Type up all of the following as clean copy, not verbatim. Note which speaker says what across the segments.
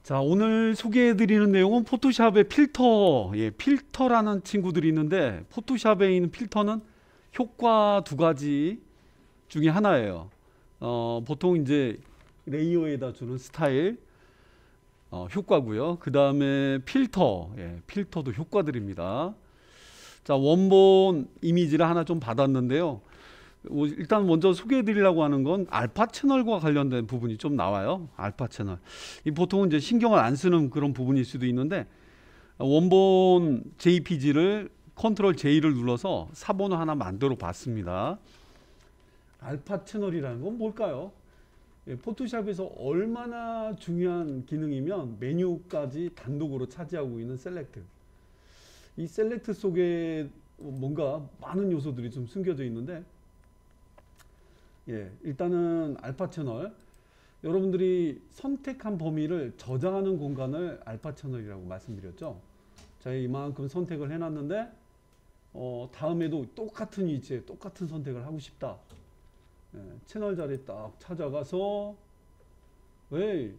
Speaker 1: 자, 오늘 소개해드리는 내용은 포토샵의 필터, 필터라는 친구들이 있는데, 포토샵에 있는 필터는 효과 두 가지 중에 하나예요. 보통 이제 레이어에다 주는 스타일, 효과고요. 그 다음에 필터, 필터도 효과들입니다. 자, 원본 이미지를 하나 좀 받았는데요. 일단 먼저 소개해 드리려고 하는 건 알파 채널과 관련된 부분이 좀 나와요. 알파 채널. 이 보통은 이제 신경을 안 쓰는 그런 부분일 수도 있는데, 원본 JPG를 컨트롤 J를 눌러서 사본을 하나 만들어 봤습니다. 알파 채널이라는 건 뭘까요? 포토샵에서 얼마나 중요한 기능이면 메뉴까지 단독으로 차지하고 있는 셀렉트. 이 셀렉트 속에 뭔가 많은 요소들이 좀 숨겨져 있는데, 일단은 알파 채널, 여러분들이 선택한 범위를 저장하는 공간을 알파 채널이라고 말씀드렸죠. 자, 이만큼 선택을 해놨는데 다음에도 똑같은 위치에 똑같은 선택을 하고 싶다. 채널 자리에 딱 찾아가서 왜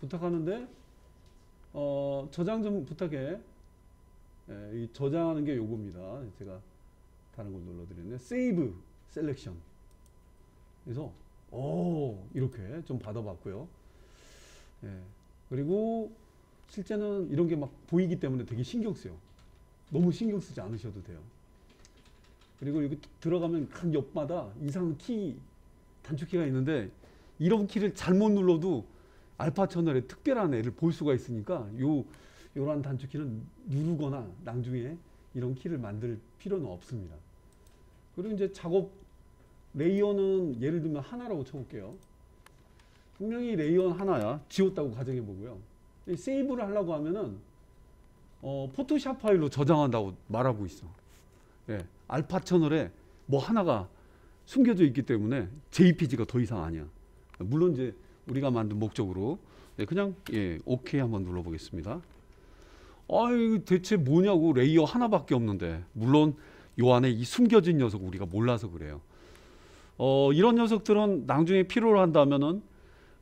Speaker 1: 부탁하는데 저장 좀 부탁해. 이 저장하는 게 요겁니다. 제가 다른 걸 눌러드렸네. 세이브 셀렉션. 그래서 이렇게 좀 받아봤고요. 그리고 실제는 이런 게 막 보이기 때문에 되게 신경 써요. 너무 신경 쓰지 않으셔도 돼요. 그리고 여기 들어가면 각 옆마다 이상한 키, 단축키가 있는데 이런 키를 잘못 눌러도 알파 채널의 특별한 애를 볼 수가 있으니까 요런 단축키는 누르거나 나중에 이런 키를 만들 필요는 없습니다. 그리고 이제 작업 레이어는 예를 들면 하나라고 쳐볼게요. 분명히 레이어는 하나야. 지웠다고 가정해 보고요. 세이브를 하려고 하면은 포토샵 파일로 저장한다고 말하고 있어. 알파 채널에 뭐 하나가 숨겨져 있기 때문에 JPG가 더 이상 아니야. 물론 이제 우리가 만든 목적으로 그냥 오케이 한번 눌러보겠습니다. 이거 대체 뭐냐고, 레이어 하나밖에 없는데. 물론 요 안에 이 숨겨진 녀석 우리가 몰라서 그래요. 이런 녀석들은 나중에 필요로 한다면은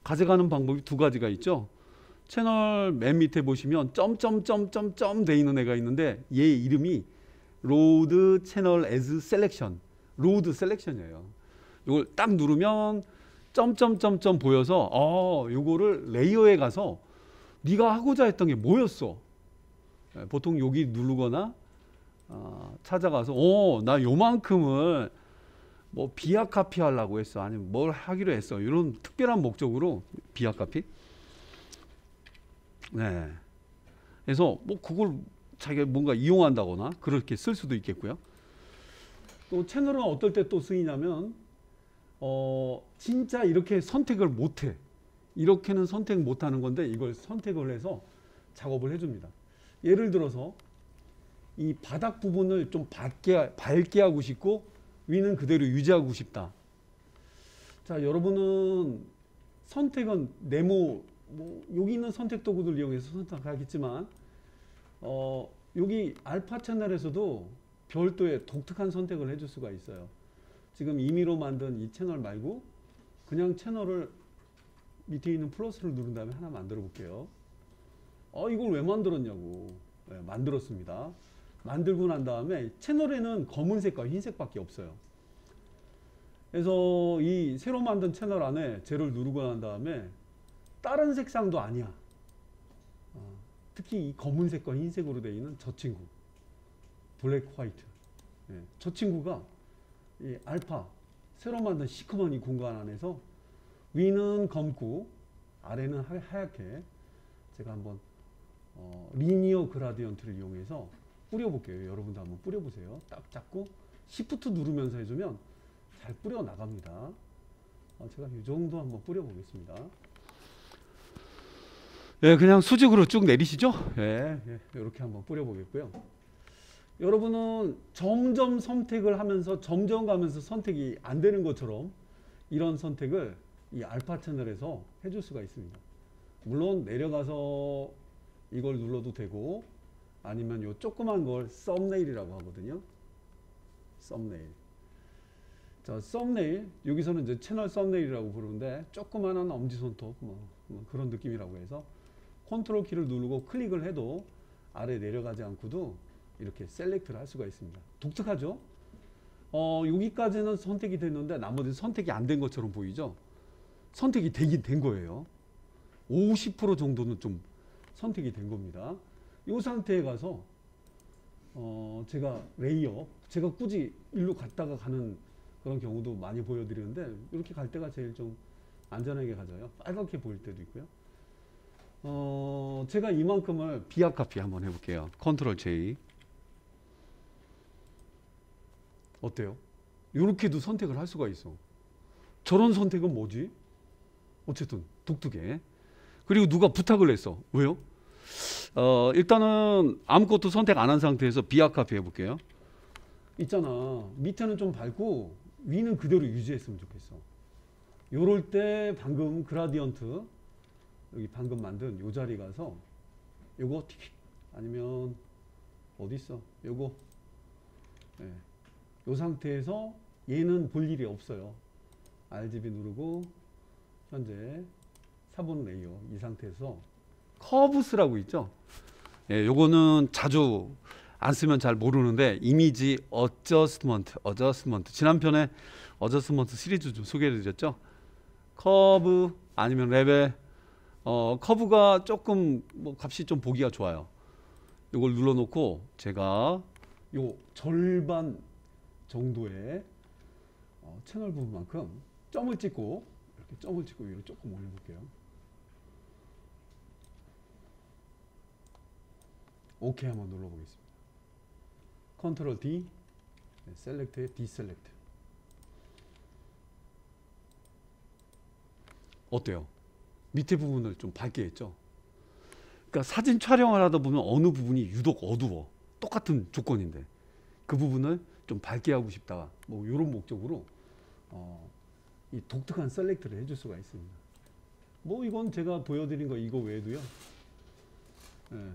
Speaker 1: 가져가는 방법이 두 가지가 있죠. 채널 맨 밑에 보시면 점점점점점 돼 있는 애가 있는데 얘 이름이 로드 채널 as 셀렉션, 로드 셀렉션이에요. 이걸 딱 누르면 점점점점 보여서 요거를 레이어에 가서 네가 하고자 했던 게 뭐였어. 보통 여기 누르거나 찾아가서 나 요만큼을 뭐 비약 카피 하려고 했어, 아니면 뭘 하기로 했어, 이런 특별한 목적으로 비약 카피. 그래서 뭐 그걸 자기가 뭔가 이용한다거나 그렇게 쓸 수도 있겠고요. 또 채널은 어떨 때 또 쓰이냐면 진짜 이렇게 선택을 못해, 이렇게는 선택 못하는 건데 이걸 선택을 해서 작업을 해줍니다. 예를 들어서 이 바닥 부분을 좀 밝게 하고 싶고 위는 그대로 유지하고 싶다. 자, 여러분은 선택은 네모, 여기 있는 선택 도구들 이용해서 선택하겠지만 여기 알파 채널에서도 별도의 독특한 선택을 해줄 수가 있어요. 지금 임의로 만든 이 채널 말고 그냥 채널을 밑에 있는 플러스를 누른 다음에 하나 만들어 볼게요. 이걸 왜 만들었냐고. 만들었습니다. 만들고 난 다음에 채널에는 검은색과 흰색밖에 없어요. 그래서 이 새로 만든 채널 안에 쟤를 누르고 난 다음에 다른 색상도 아니야. 특히 이 검은색과 흰색으로 되어 있는 저 친구, 블랙 화이트. 저 친구가 이 알파 새로 만든 시커먼 이 공간 안에서 위는 검고 아래는 하얗게, 제가 한번 리니어 그라디언트를 이용해서 뿌려볼게요. 여러분도 한번 뿌려보세요. 딱 잡고 Shift 누르면서 해주면 잘 뿌려 나갑니다. 제가 이 정도 한번 뿌려보겠습니다. 그냥 수직으로 쭉 내리시죠. 이렇게 한번 뿌려보겠고요. 여러분은 점점 선택을 하면서 점점 가면서 선택이 안 되는 것처럼 이런 선택을 이 알파 채널에서 해줄 수가 있습니다. 물론 내려가서 이걸 눌러도 되고, 아니면 요 조그만 걸 썸네일이라고 하거든요. 썸네일. 자, 썸네일, 여기서는 이제 채널 썸네일이라고 부르는데 조그만한 엄지손톱 뭐 그런 느낌이라고 해서 컨트롤 키를 누르고 클릭을 해도 아래 내려가지 않고도 이렇게 셀렉트를 할 수가 있습니다. 독특하죠? 여기까지는 선택이 됐는데 나머지 선택이 안 된 것처럼 보이죠? 선택이 되긴 된 거예요. 50% 정도는 좀 선택이 된 겁니다. 이 상태에 가서 제가 레이어, 제가 굳이 일로 갔다가 가는 그런 경우도 많이 보여드리는데 이렇게 갈 때가 제일 좀 안전하게 가져요. 빨갛게 보일 때도 있고요. 제가 이만큼을 비약 카피 한번 해볼게요. 컨트롤 J. 어때요? 이렇게도 선택을 할 수가 있어. 저런 선택은 뭐지? 어쨌든 독특해. 그리고 누가 부탁을 했어. 왜요? 일단은 아무것도 선택 안 한 상태에서 비약 카피 해볼게요. 있잖아. 밑에는 좀 밝고 위는 그대로 유지했으면 좋겠어. 요럴 때 방금 그라디언트 여기 방금 만든 요 자리 가서 요거 틱 아니면 어디 있어? 요거 네. 요 상태에서 얘는 볼 일이 없어요. RGB 누르고 현재 4번 레이어 이 상태에서 커브스라고 있죠. 예, 요거는 자주 안 쓰면 잘 모르는데 이미지 어저스트먼트 지난 편에 어저스트먼트 시리즈 좀 소개해 드렸죠. 커브 아니면 레벨 커브가 조금 뭐 값이 좀 보기가 좋아요. 요걸 눌러 놓고 제가 요 절반 정도의 채널 부분만큼 점을 찍고 이렇게 점을 찍고 위로 조금 올려볼게요. 오케이 한번 눌러보겠습니다. 컨트롤 D, 셀렉트에 디셀렉트. 어때요? 밑에 부분을 좀 밝게 했죠? 그러니까 사진 촬영을 하다 보면 어느 부분이 유독 어두워. 똑같은 조건인데 그 부분을 좀 밝게 하고 싶다. 뭐 이런 목적으로 이 독특한 셀렉트를 해줄 수가 있습니다. 뭐 이건 제가 보여드린 거 이거 외에도요. 예.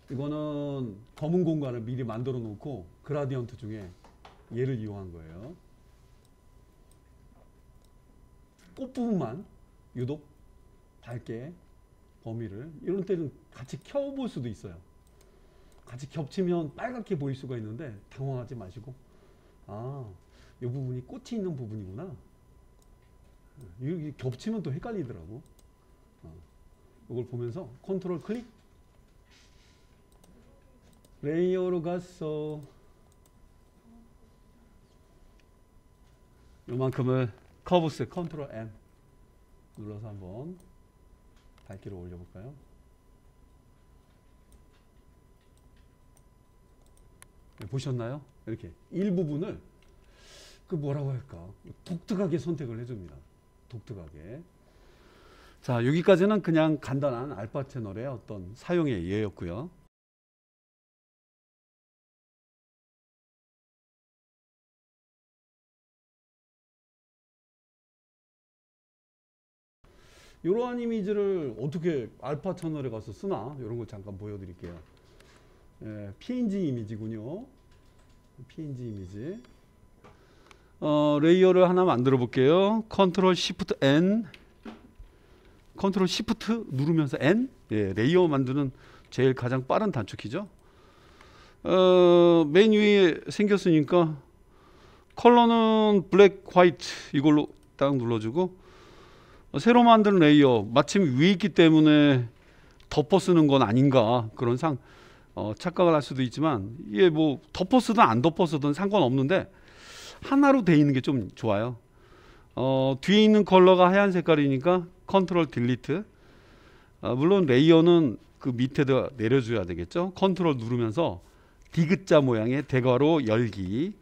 Speaker 1: 이거는 검은 공간을 미리 만들어 놓고 그라디언트 중에 얘를 이용한 거예요. 꽃 부분만 유독 밝게 범위를 이런 때는 같이 켜볼 수도 있어요. 같이 겹치면 빨갛게 보일 수가 있는데 당황하지 마시고 이 부분이 꽃이 있는 부분이구나. 이렇게 겹치면 또 헷갈리더라고. 이걸 보면서 컨트롤 클릭 레이어로 갔어. 요만큼을 커브스 컨트롤 M 눌러서 한번 밝기를 올려볼까요? 네, 보셨나요? 이렇게 일부분을 그 뭐라고 할까 독특하게 선택을 해줍니다. 독특하게. 자, 여기까지는 그냥 간단한 알파 채널의 어떤 사용의 예였고요. 이러한 이미지를 어떻게 알파 채널에 가서 쓰나 이런 거 잠깐 보여드릴게요. 예, PNG 이미지군요. PNG 이미지. 레이어를 하나 만들어 볼게요. 컨트롤 시프트 N, 컨트롤 시프트 누르면서 N. 예, 레이어 만드는 제일 가장 빠른 단축키죠. 맨 위에 생겼으니까 컬러는 블랙, 화이트 이걸로 딱 눌러주고. 새로 만든 레이어 마침 위에 있기 때문에 덮어 쓰는 건 아닌가 그런 착각을 할 수도 있지만 이게 뭐 덮어 쓰든 안 덮어 쓰든 상관없는데 하나로 돼 있는 게 좀 좋아요. 뒤에 있는 컬러가 하얀 색깔이니까 컨트롤 딜리트. 물론 레이어는 그 밑에다 내려줘야 되겠죠. 컨트롤 누르면서 디귿자 모양의 대괄호 열기.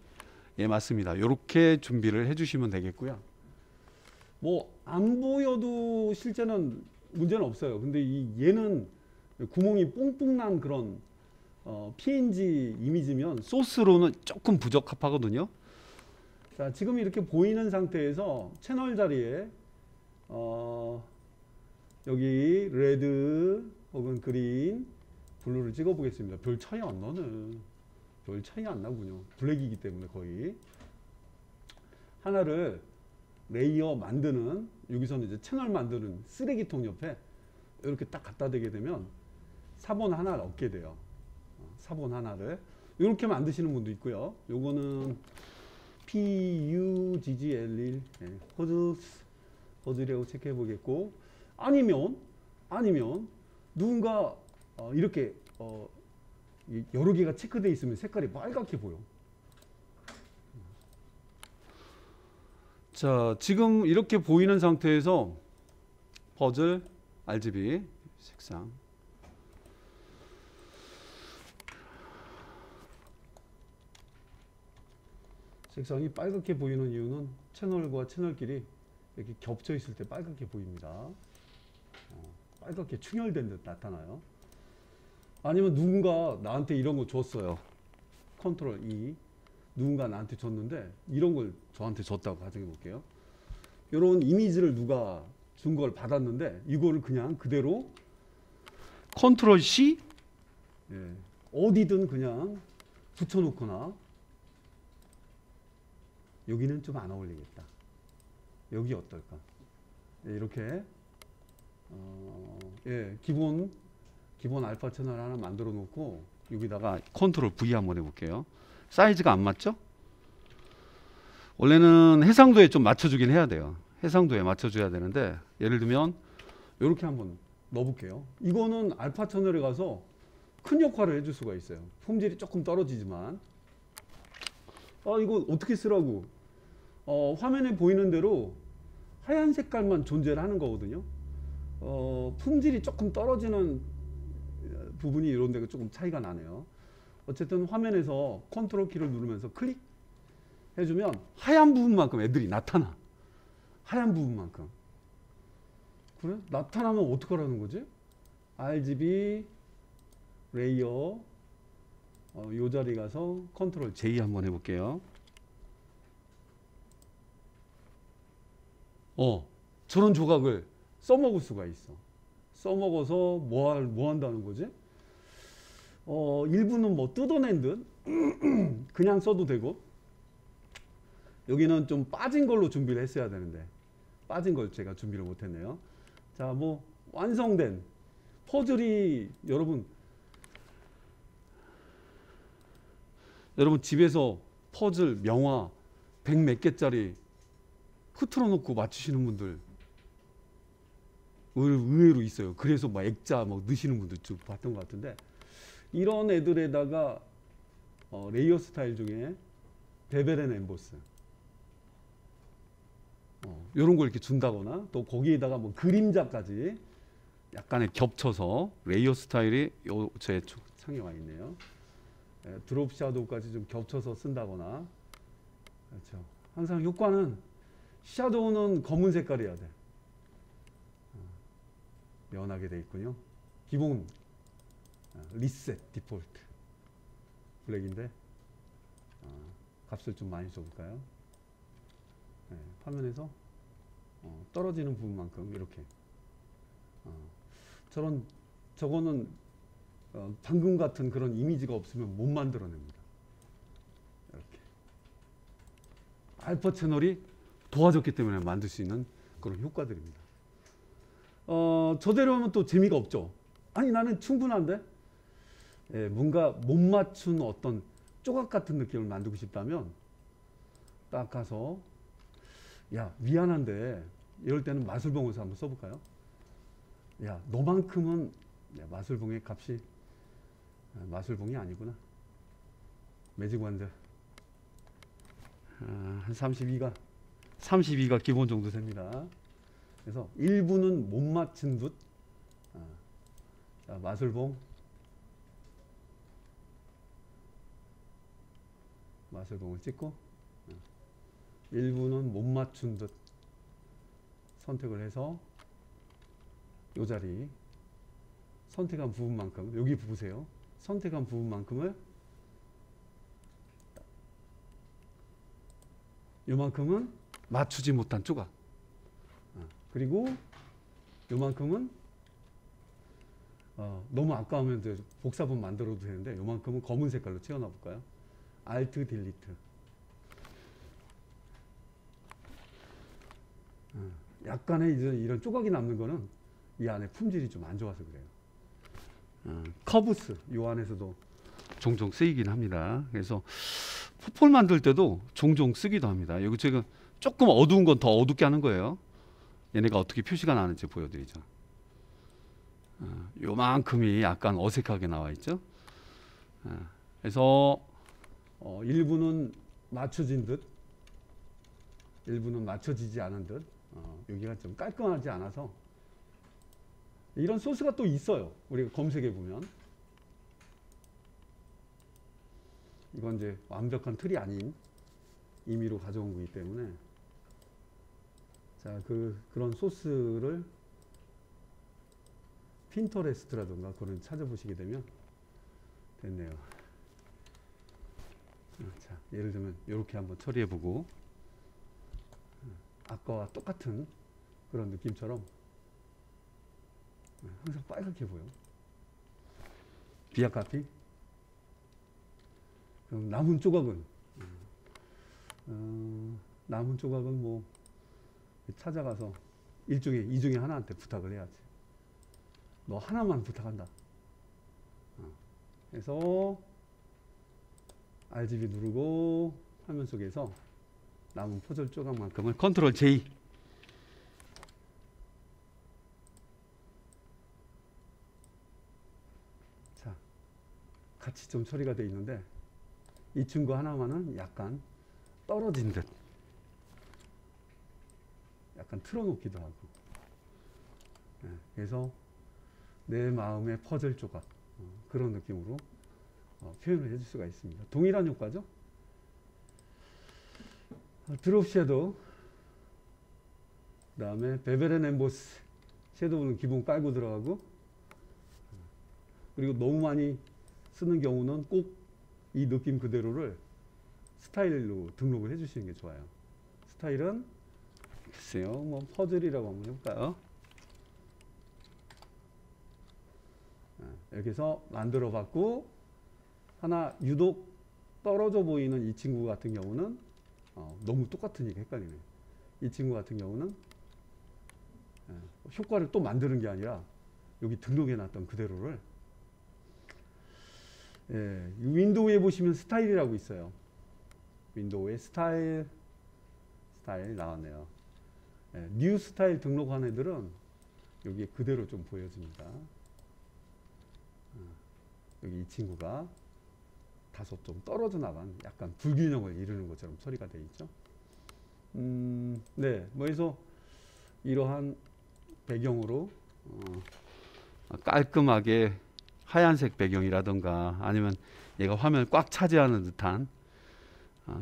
Speaker 1: 예, 맞습니다. 이렇게 준비를 해주시면 되겠고요. 뭐 안 보여도 실제는 문제는 없어요. 근데 얘는 구멍이 뽕뽕 난 그런 PNG 이미지면 소스로는 조금 부적합하거든요. 자, 지금 이렇게 보이는 상태에서 채널 자리에 여기 레드 혹은 그린, 블루를 찍어 보겠습니다. 별 차이 안 나네. 별 차이 안 나군요. 블랙이기 때문에 거의. 하나를 레이어 만드는, 여기서는 이제 채널 만드는 쓰레기통 옆에 이렇게 딱 갖다 대게 되면 사본 하나를 얻게 돼요. 사본 하나를 이렇게 만드시는 분도 있고요. 요거는 PUGGLE 퍼즐이라고 체크해 보겠고, 아니면 누군가 이렇게 여러 개가 체크되어 있으면 색깔이 빨갛게 보여. 자, 지금 이렇게 보이는 상태에서 퍼즐 RGB 색상, 색상이 빨갛게 보이는 이유는 채널과 채널끼리 이렇게 겹쳐 있을 때 빨갛게 보입니다. 빨갛게 충혈된 듯 나타나요. 아니면 누군가 나한테 이런 거 줬어요. 컨트롤 E. 누군가 나한테 줬는데 이런 걸 저한테 줬다고 가정해 볼게요. 이런 이미지를 누가 준 걸 받았는데 이거를 그냥 그대로 컨트롤 C, 어디든 그냥 붙여놓거나, 여기는 좀 안 어울리겠다, 여기 어떨까, 이렇게 기본 알파 채널 하나 만들어 놓고 여기다가 컨트롤 V 한번 해볼게요. 사이즈가 안 맞죠? 원래는 해상도에 좀 맞춰주긴 해야 돼요. 해상도에 맞춰줘야 되는데, 예를 들면 이렇게 한번 넣어볼게요. 이거는 알파 채널에 가서 큰 역할을 해줄 수가 있어요. 품질이 조금 떨어지지만. 이거 어떻게 쓰라고? 화면에 보이는 대로 하얀 색깔만 존재를 하는 거거든요. 품질이 조금 떨어지는 부분이 이런 데가 조금 차이가 나네요. 어쨌든 화면에서 컨트롤 키를 누르면서 클릭 해주면 하얀 부분만큼 애들이 나타나. 하얀 부분만큼. 그래? 나타나면 어떡하라는 거지? RGB 레이어, 요 자리 가서 컨트롤 J 한번 해볼게요. 저런 조각을 써먹을 수가 있어. 써먹어서 뭐 한다는 거지? 일부는 뭐 뜯어낸 듯 그냥 써도 되고, 여기는 좀 빠진 걸로 준비를 했어야 되는데 빠진 걸 제가 준비를 못했네요. 자, 뭐 완성된 퍼즐이 여러분 집에서 퍼즐 명화 100 몇 개짜리 흐트러 놓고 맞추시는 분들 의외로 있어요. 그래서 막 액자 막 넣으시는 분들 좀 봤던 것 같은데, 이런 애들에다가 레이어 스타일 중에 베벨 앤 엠보스, 이런 걸 이렇게 준다거나, 또 거기에다가 뭐 그림자까지 약간의 겹쳐서 레이어 스타일이 제 창에 와 있네요. 드롭 샤도우까지 좀 겹쳐서 쓴다거나. 그렇죠. 항상 효과는 샤도우는 검은 색깔이어야 돼. 연하게 돼 있군요. 기본 리셋 디폴트 블랙인데 값을 좀 많이 줘볼까요? 화면에서 떨어지는 부분만큼 이렇게 저거는 방금 같은 그런 이미지가 없으면 못 만들어냅니다. 이렇게 알파 채널이 도와줬기 때문에 만들 수 있는 그런 효과들입니다. 저대로 하면 또 재미가 없죠. 아니, 나는 충분한데, 뭔가 못 맞춘 어떤 조각 같은 느낌을 만들고 싶다면 딱 가서, 야, 미안한데, 이럴 때는 마술봉에서 한번 써볼까요? 야, 너만큼은, 마술봉의 값이 마술봉이 아니구나. 매직 원드 한 32가 기본 정도 됩니다. 그래서 일부는 못 맞춘 듯, 자, 마술봉을 찍고, 일부는 못 맞춘 듯 선택을 해서 이 자리 선택한 부분만큼, 여기 보세요. 선택한 부분만큼을 요만큼은 맞추지 못한 조각, 그리고 요만큼은 너무 아까우면 이제 복사본 만들어도 되는데, 요만큼은 검은 색깔로 채워놔 볼까요? Alt 딜리트. 약간의 이제 이런 조각이 남는 거는 이 안에 품질이 좀 안 좋아서 그래요. 커브스 이 안에서도 종종 쓰이긴 합니다. 그래서 포폴 만들 때도 종종 쓰기도 합니다. 여기 지금 조금 어두운 건 더 어둡게 하는 거예요. 얘네가 어떻게 표시가 나는지 보여드리죠. 요만큼이 약간 어색하게 나와 있죠. 그래서 일부는 맞춰진 듯, 일부는 맞춰지지 않은 듯, 여기가 좀 깔끔하지 않아서 이런 소스가 또 있어요. 우리가 검색해 보면 이건 이제 완벽한 틀이 아닌 임의로 가져온 거기 때문에 자, 그런 소스를 핀터레스트라든가 그런 찾아보시게 되면 됐네요. 자, 예를 들면 이렇게 한번 처리해 보고 아까와 똑같은 그런 느낌처럼 항상 빨갛게 보여. 비약 카피. 그럼 남은 조각은 뭐 찾아가서 이 중에 하나한테 부탁을 해야지. 너 하나만 부탁한다. 그래서 RGB 누르고 화면 속에서 남은 퍼즐 조각만큼을 컨트롤 J. 자, 같이 좀 처리가 되어 있는데 이 친구 하나만은 약간 떨어진 듯, 약간 틀어놓기도 하고. 그래서 내 마음의 퍼즐 조각, 그런 느낌으로 표현을 해줄 수가 있습니다. 동일한 효과죠. 드롭 섀도우, 그 다음에 베벨 앤 엠보스 섀도우는 기본 깔고 들어가고, 그리고 너무 많이 쓰는 경우는 꼭 이 느낌 그대로를 스타일로 등록을 해주시는 게 좋아요. 스타일은 글쎄요, 뭐 퍼즐이라고 한번 해볼까요? 여기서 만들어 봤고, 하나 유독 떨어져 보이는 이 친구 같은 경우는 너무 똑같으니까 헷갈리네. 이 친구 같은 경우는 효과를 또 만드는 게 아니라 여기 등록해 놨던 그대로를, 윈도우에 보시면 스타일이라고 있어요. 윈도우에 스타일 나왔네요. 뉴 스타일 등록한 애들은 여기에 그대로 좀 보여집니다. 여기 이 친구가 다소 좀 떨어져 나간 약간 불균형을 이루는 것처럼 처리가 되어 있죠. 네, 뭐 해서 이러한 배경으로 깔끔하게 하얀색 배경이라든가 아니면 얘가 화면을 꽉 차지하는 듯한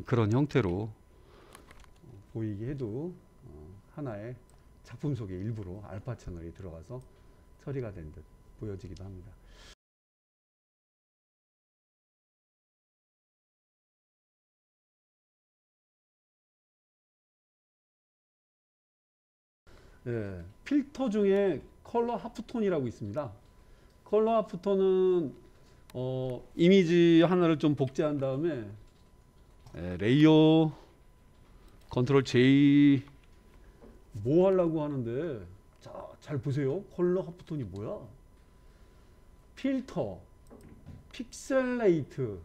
Speaker 1: 그런 형태로 보이게 해도 하나의 작품 속에 일부러 알파 채널이 들어가서 처리가 된 듯 보여지기도 합니다. 필터 중에 컬러 하프톤이라고 있습니다. 컬러 하프톤은 이미지 하나를 좀 복제한 다음에 레이어 컨트롤 J 뭐 하려고 하는데, 자, 잘 보세요. 컬러 하프톤이 뭐야? 필터, 픽셀레이트,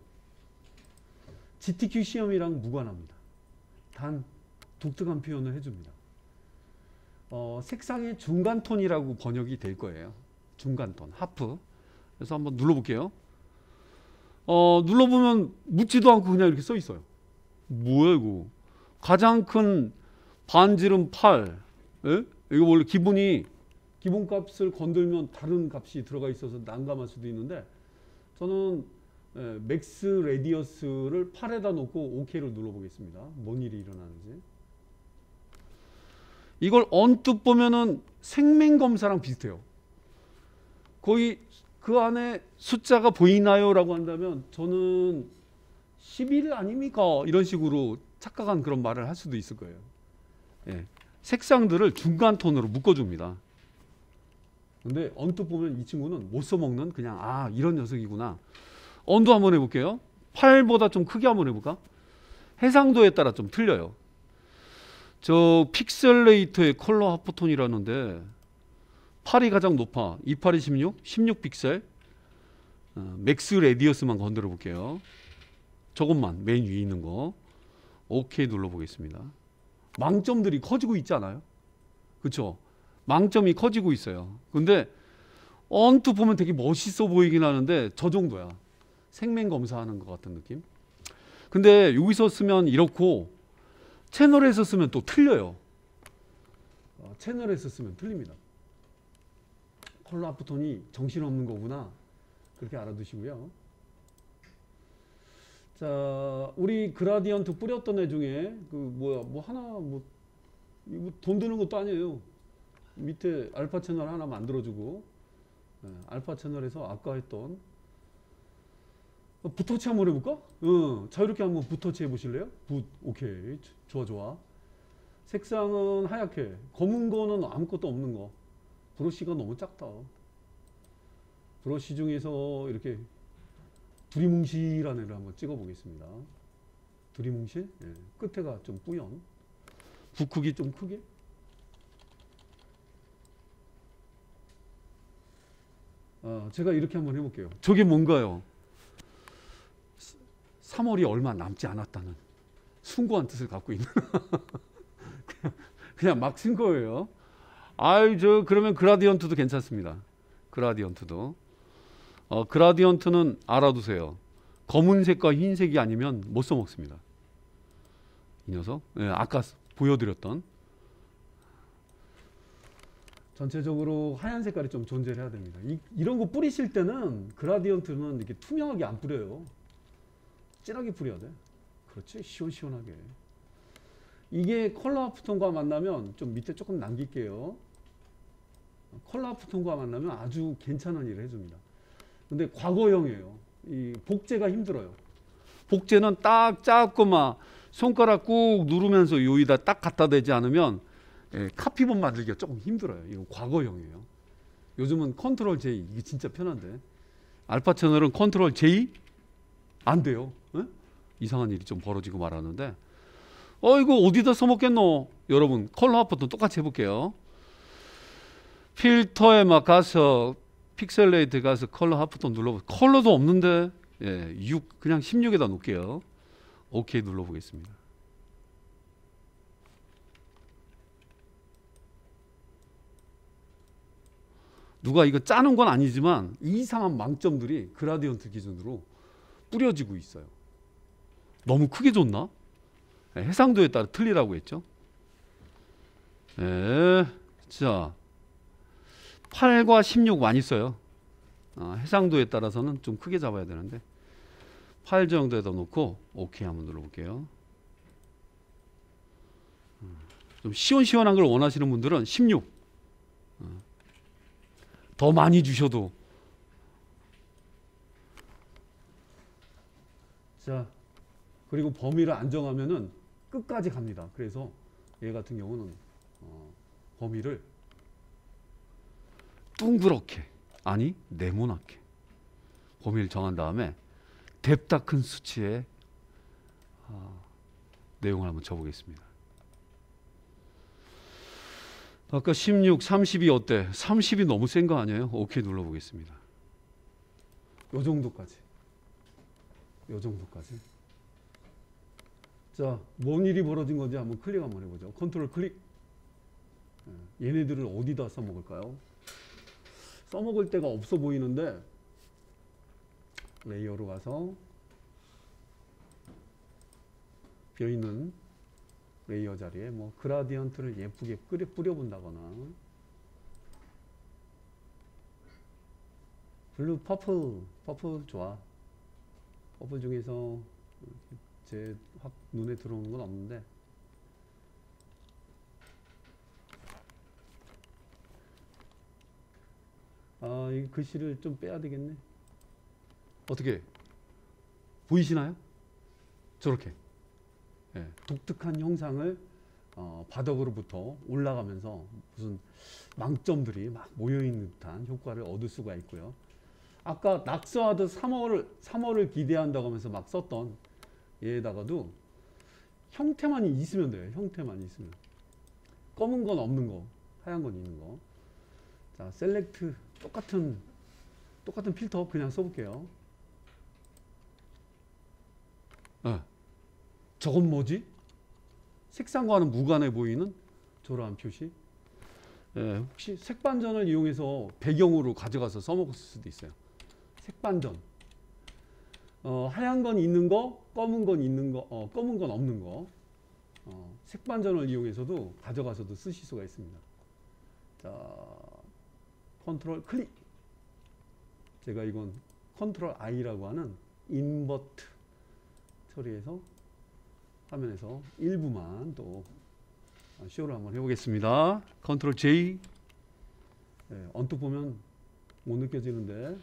Speaker 1: GTQ 시험이랑 무관합니다. 단 독특한 표현을 해줍니다. 색상의 중간톤이라고 번역이 될 거예요. 중간톤, 하프. 그래서 한번 눌러볼게요. 눌러보면 묻지도 않고 그냥 이렇게 써 있어요. 뭐야 이거? 가장 큰 반지름 8. 에? 이거 원래 기본 값을 건들면 다른 값이 들어가 있어서 난감할 수도 있는데, 저는 맥스 레디어스를 8에다 놓고 OK를 눌러보겠습니다. 뭔 일이 일어나는지. 이걸 언뜻 보면은 생맹검사랑 비슷해요. 거의 그 안에 숫자가 보이나요? 라고 한다면 저는 11 아닙니까? 이런 식으로 착각한 그런 말을 할 수도 있을 거예요. 색상들을 중간톤으로 묶어줍니다. 근데 언뜻 보면 이 친구는 못 써먹는 그냥 이런 녀석이구나. 언도 한번 해볼게요. 8보다 좀 크게 한번 해볼까? 해상도에 따라 좀 틀려요. 저 픽셀레이터의 컬러 하프톤이라는데 8이 가장 높아. 28이 16, 16 픽셀. 맥스 레디어스만 건드려 볼게요. 저것만 맨 위에 있는 거. 오케이 눌러 보겠습니다. 망점들이 커지고 있지 않아요? 그렇죠? 망점이 커지고 있어요. 근데 언뜻 보면 되게 멋있어 보이긴 하는데 저 정도야. 생맹 검사하는 것 같은 느낌. 근데 여기서 쓰면 이렇고 채널에서 쓰면 또 틀려요. 채널에서 쓰면 틀립니다. 컬러 하프톤이 정신없는 거구나. 그렇게 알아두시고요. 자, 우리 그라디언트 뿌렸던 애 중에 뭐 하나 이거 돈 드는 것도 아니에요. 밑에 알파 채널 하나 만들어주고, 알파 채널에서 아까 했던 붓터치 한번 해볼까? 자유롭게 한번 붓터치 해보실래요? 오케이. 좋아. 색상은 하얗게. 검은 거는 아무것도 없는 거. 브러쉬가 너무 작다. 브러쉬 중에서 이렇게 두리뭉실한 애를 한번 찍어 보겠습니다. 두리뭉실? 예. 끝에가 좀 뿌연. 붓크기 좀 크게. 제가 이렇게 한번 해볼게요. 저게 뭔가요? 3월이 얼마 남지 않았다는 숭고한 뜻을 갖고 있는 그냥 막 쓴 거예요. 그러면 그라디언트도 괜찮습니다. 그라디언트도. 그라디언트는 알아두세요. 검은색과 흰색이 아니면 못 써먹습니다. 이 녀석. 아까 보여드렸던. 전체적으로 하얀 색깔이 좀 존재를 해야 됩니다. 이런 거 뿌리실 때는 그라디언트는 이렇게 투명하게 안 뿌려요. 진하게 뿌려야 돼. 그렇지. 시원시원하게. 이게 컬러 하프톤과 만나면 좀 밑에 조금 남길게요. 컬러 하프톤과 만나면 아주 괜찮은 일을 해줍니다. 근데 과거형이에요. 이 복제가 힘들어요. 복제는 딱 작고 막 손가락 꾹 누르면서 여기다 딱 갖다 대지 않으면 카피본 만들기가 조금 힘들어요. 이건 과거형이에요. 요즘은 컨트롤 J 이게 진짜 편한데 알파 채널은 컨트롤 J 안 돼요. 이상한 일이 좀 벌어지고 말하는데 이거 어디다 써먹겠노? 여러분 컬러 하프톤 똑같이 해볼게요. 필터에 막 가서 픽셀레이트 가서 컬러 하프톤 눌러보세요. 컬러도 없는데 6 그냥 16에다 놓을게요. 오케이 눌러보겠습니다. 누가 이거 짜는 건 아니지만 이상한 망점들이 그라디언트 기준으로 뿌려지고 있어요. 너무 크게 줬나? 해상도에 따라 틀리라고 했죠. 자 8과 16 많이 써요. 해상도에 따라서는 좀 크게 잡아야 되는데 8 정도에다 놓고 오케이 한번 눌러볼게요. 좀 시원시원한 걸 원하시는 분들은 16 더 많이 주셔도. 자, 그리고 범위를 안 정하면은 끝까지 갑니다. 그래서 얘 같은 경우는 범위를 둥그렇게 아니 네모나게 범위를 정한 다음에 뎁다 큰 수치에 내용을 한번 쳐보겠습니다. 아까 16, 32 어때? 30이 너무 센 거 아니에요? 오케이 눌러보겠습니다. 요 정도까지. 자, 뭔 일이 벌어진 건지 한번 클릭 한번 해보죠. 컨트롤 클릭. 얘네들을 어디다 써먹을까요? 써먹을 데가 없어 보이는데 레이어로 가서 비어있는 레이어 자리에 뭐 그라디언트를 예쁘게 뿌려본다거나 블루 퍼플 좋아. 퍼플 중에서 제 확 눈에 들어오는 건 없는데 이 글씨를 좀 빼야 되겠네. 어떻게 보이시나요? 저렇게 독특한 형상을 바닥으로부터 올라가면서 무슨 망점들이 막 모여있는 듯한 효과를 얻을 수가 있고요. 아까 낙서하듯 3월을 기대한다고 하면서 막 썼던 얘에다가도 형태만 있으면 돼요. 형태만 있으면. 검은 건 없는 거, 하얀 건 있는 거. 자, 셀렉트 똑같은 필터 그냥 써볼게요. 저건 뭐지? 색상과는 무관해 보이는 저러한 표시. 혹시 색반전을 이용해서 배경으로 가져가서 써먹을 수도 있어요. 색반전. 하얀 건 있는 거, 검은 건 있는 거, 검은 건 없는 거. 색반전을 이용해서도 가져가서도 쓰실 수가 있습니다. 자, 컨트롤 클릭. 제가 이건 컨트롤 I라고 하는 인버트 처리해서 화면에서 일부만 또 쇼를 한번 해보겠습니다. 컨트롤 J. 언뜻 보면 못 느껴지는데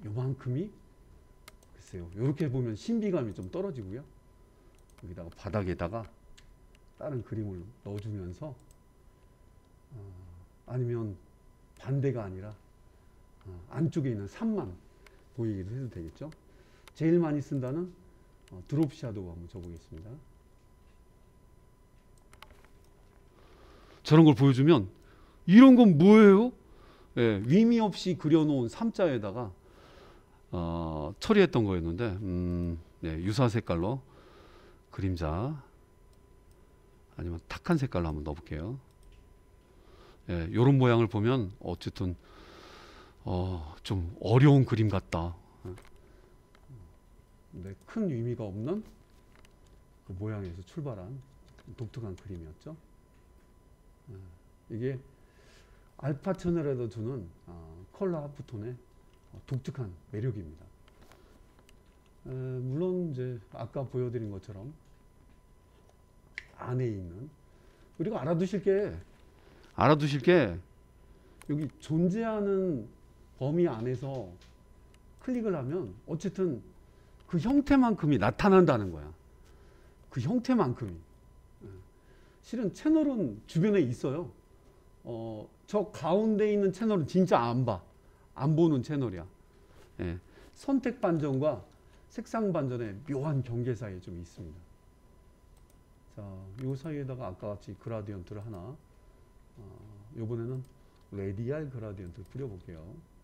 Speaker 1: 요만큼이 글쎄요. 이렇게 보면 신비감이 좀 떨어지고요. 여기다가 바닥에다가 다른 그림을 넣어주면서 아니면 반대가 아니라 안쪽에 있는 산만 보이기도 해도 되겠죠. 제일 많이 쓴다는 드롭 샤도우 한번 줘보겠습니다. 저런 걸 보여주면 이런 건 뭐예요? 의미 없이 그려놓은 삼자에다가 처리했던 거였는데 유사 색깔로 그림자 아니면 탁한 색깔로 한번 넣어볼게요. 이런 모양을 보면 어쨌든 좀 어려운 그림 같다. 큰 의미가 없는 그 모양에서 출발한 독특한 그림이었죠. 이게 알파 채널에도 주는 컬러 하프톤의 독특한 매력입니다. 물론 이제 아까 보여드린 것처럼 안에 있는, 그리고 알아두실 게 여기 존재하는 범위 안에서 클릭을 하면 어쨌든 그 형태만큼이 나타난다는 거야. 그 형태만큼이. 실은 채널은 주변에 있어요. 저 가운데 있는 채널은 진짜 안 보는 채널이야. 선택 반전과 색상 반전의 묘한 경계 사이에 좀 있습니다. 자, 요 사이에다가 아까 같이 그라디언트를 하나, 요번에는 레디알 그라디언트를 뿌려볼게요.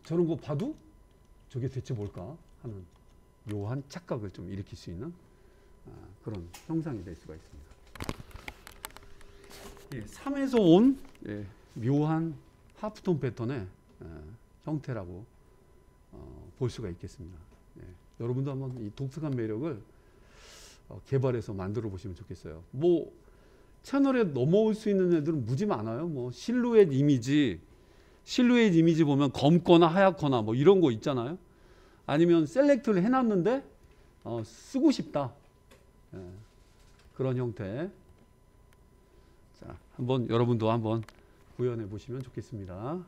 Speaker 1: 저런 거 봐도 저게 대체 뭘까 하는 묘한 착각을 좀 일으킬 수 있는 그런 형상이 될 수가 있습니다. 3에서 온 묘한 하프톤 패턴의 형태라고 볼 수가 있겠습니다. 여러분도 한번 이 독특한 매력을 개발해서 만들어 보시면 좋겠어요. 뭐 채널에 넘어올 수 있는 애들은 무지 많아요. 뭐 실루엣 이미지 보면 검거나 하얗거나 뭐 이런 거 있잖아요. 아니면 셀렉트를 해놨는데 쓰고 싶다. 그런 형태. 자, 여러분도 한번 구현해 보시면 좋겠습니다.